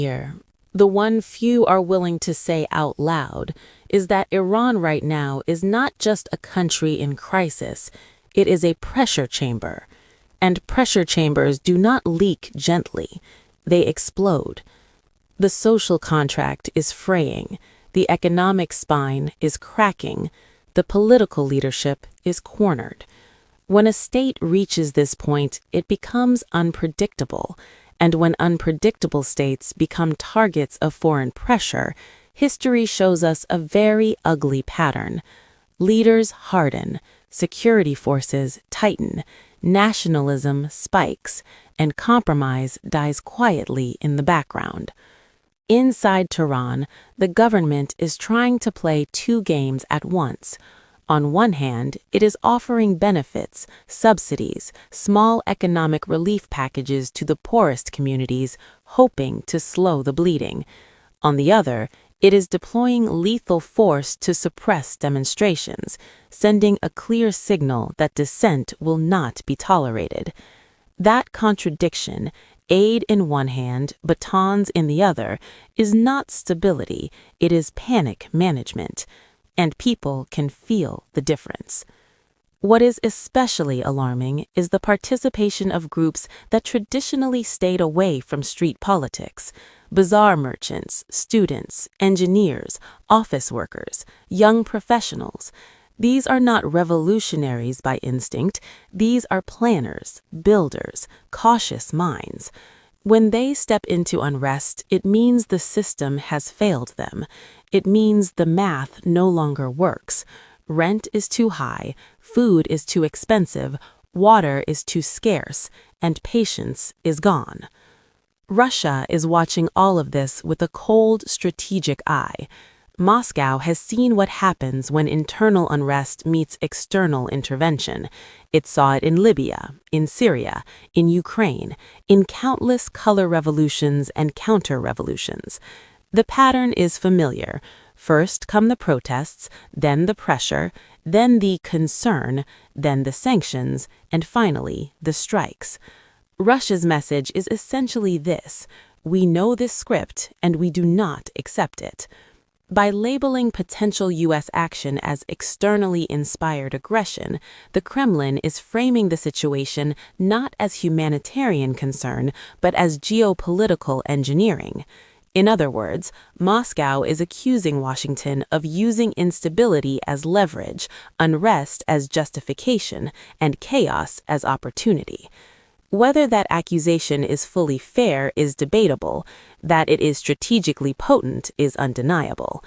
Here, the one few are willing to say out loud is that Iran right now is not just a country in crisis, it is a pressure chamber. And pressure chambers do not leak gently, they explode. The social contract is fraying, the economic spine is cracking, the political leadership is cornered. When a state reaches this point, it becomes unpredictable, and when unpredictable states become targets of foreign pressure, history shows us a very ugly pattern. Leaders harden, security forces tighten, nationalism spikes, and compromise dies quietly in the background. Inside Tehran, the government is trying to play two games at once. On one hand, it is offering benefits, subsidies, small economic relief packages to the poorest communities, hoping to slow the bleeding. On the other, it is deploying lethal force to suppress demonstrations, sending a clear signal that dissent will not be tolerated. That contradiction, aid in one hand, batons in the other, is not stability, it is panic management. And people can feel the difference. What is especially alarming is the participation of groups that traditionally stayed away from street politics. Bazaar merchants, students, engineers, office workers, young professionals. These are not revolutionaries by instinct, these are planners, builders, cautious minds. When they step into unrest, it means the system has failed them. It means the math no longer works. Rent is too high, food is too expensive, water is too scarce, and patience is gone. Russia is watching all of this with a cold, strategic eye. Moscow has seen what happens when internal unrest meets external intervention. It saw it in Libya, in Syria, in Ukraine, in countless color revolutions and counter-revolutions. The pattern is familiar. First come the protests, then the pressure, then the concern, then the sanctions, and finally the strikes. Russia's message is essentially this: we know this script and we do not accept it. By labeling potential U.S. action as externally inspired aggression, the Kremlin is framing the situation not as humanitarian concern, but as geopolitical engineering. In other words, Moscow is accusing Washington of using instability as leverage, unrest as justification, and chaos as opportunity. Whether that accusation is fully fair is debatable. That it is strategically potent is undeniable.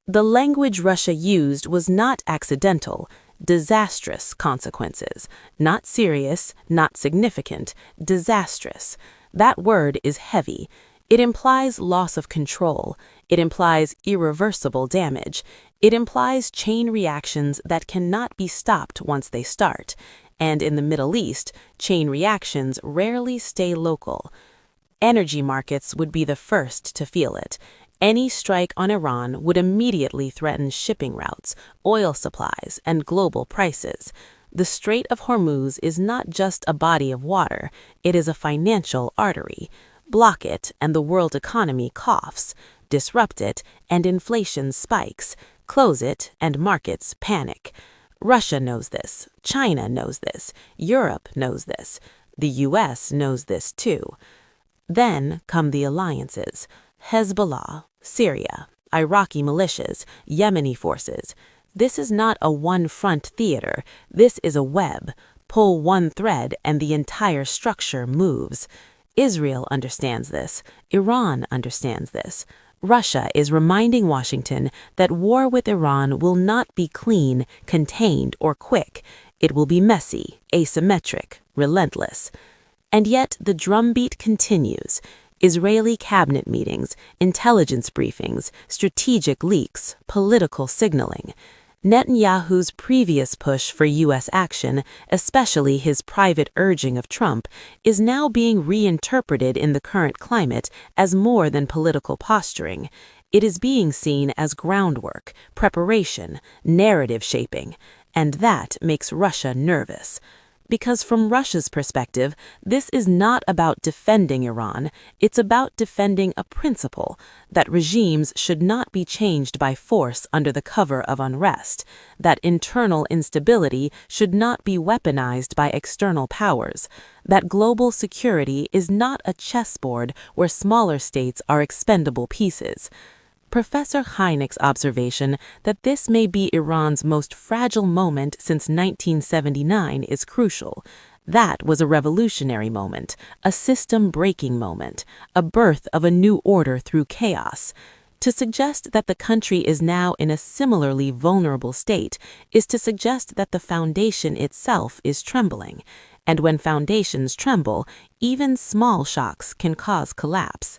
The language Russia used was not accidental, disastrous consequences. Not serious, not significant, disastrous. That word is heavy. It implies loss of control. It implies irreversible damage. It implies chain reactions that cannot be stopped once they start. And in the Middle East, chain reactions rarely stay local. Energy markets would be the first to feel it. Any strike on Iran would immediately threaten shipping routes, oil supplies, and global prices. The Strait of Hormuz is not just a body of water, it is a financial artery. Block it, and the world economy coughs. Disrupt it, and inflation spikes. Close it, and markets panic. Russia knows this. China knows this. Europe knows this. The U.S. knows this too. Then come the alliances: Hezbollah, Syria, Iraqi militias, Yemeni forces. This is not a one-front theater. This is a web. Pull one thread and the entire structure moves. Israel understands this. Iran understands this. Russia is reminding Washington that war with Iran will not be clean, contained, or quick. It will be messy, asymmetric, relentless. And yet the drumbeat continues. Israeli cabinet meetings, intelligence briefings, strategic leaks, political signaling. Netanyahu's previous push for U.S. action, especially his private urging of Trump, is now being reinterpreted in the current climate as more than political posturing. It is being seen as groundwork, preparation, narrative shaping, and that makes Russia nervous. Because from Russia's perspective, this is not about defending Iran, it's about defending a principle that regimes should not be changed by force under the cover of unrest, that internal instability should not be weaponized by external powers, that global security is not a chessboard where smaller states are expendable pieces. Professor Hynek's observation that this may be Iran's most fragile moment since 1979 is crucial. That was a revolutionary moment, a system-breaking moment, a birth of a new order through chaos. To suggest that the country is now in a similarly vulnerable state is to suggest that the foundation itself is trembling. And when foundations tremble, even small shocks can cause collapse.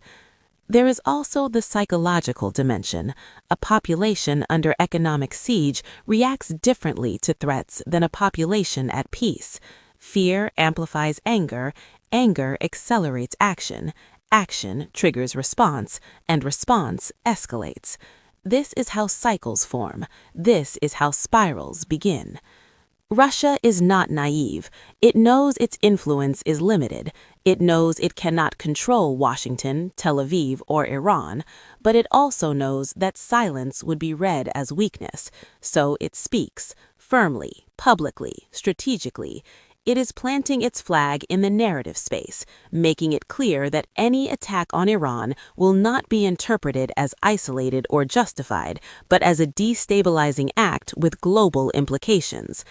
There is also the psychological dimension. A population under economic siege reacts differently to threats than a population at peace. Fear amplifies anger, anger accelerates action, action triggers response, and response escalates. This is how cycles form. This is how spirals begin. Russia is not naive. It knows its influence is limited. It knows it cannot control Washington, Tel Aviv, or Iran, but it also knows that silence would be read as weakness, so it speaks, firmly, publicly, strategically. It is planting its flag in the narrative space, making it clear that any attack on Iran will not be interpreted as isolated or justified, but as a destabilizing act with global implications.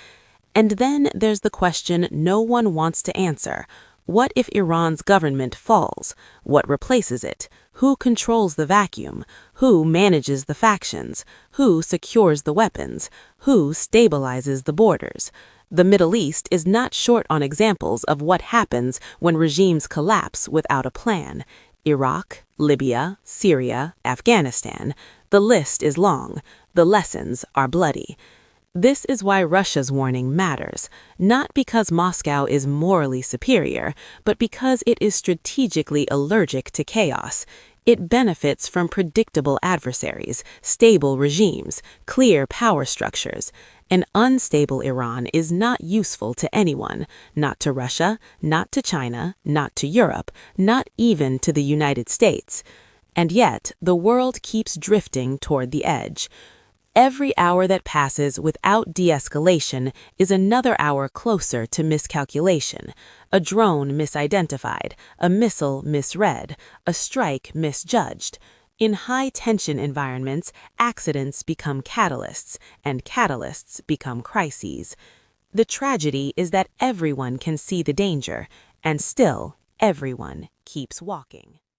And then there's the question no one wants to answer. What if Iran's government falls? What replaces it? Who controls the vacuum? Who manages the factions? Who secures the weapons? Who stabilizes the borders? The Middle East is not short on examples of what happens when regimes collapse without a plan. Iraq, Libya, Syria, Afghanistan. The list is long. The lessons are bloody. This is why Russia's warning matters, not because Moscow is morally superior, but because it is strategically allergic to chaos. It benefits from predictable adversaries, stable regimes, clear power structures. An unstable Iran is not useful to anyone, not to Russia, not to China, not to Europe, not even to the United States. And yet, the world keeps drifting toward the edge. Every hour that passes without de-escalation is another hour closer to miscalculation, a drone misidentified, a missile misread, a strike misjudged. In high-tension environments, accidents become catalysts, and catalysts become crises. The tragedy is that everyone can see the danger, and still everyone keeps walking.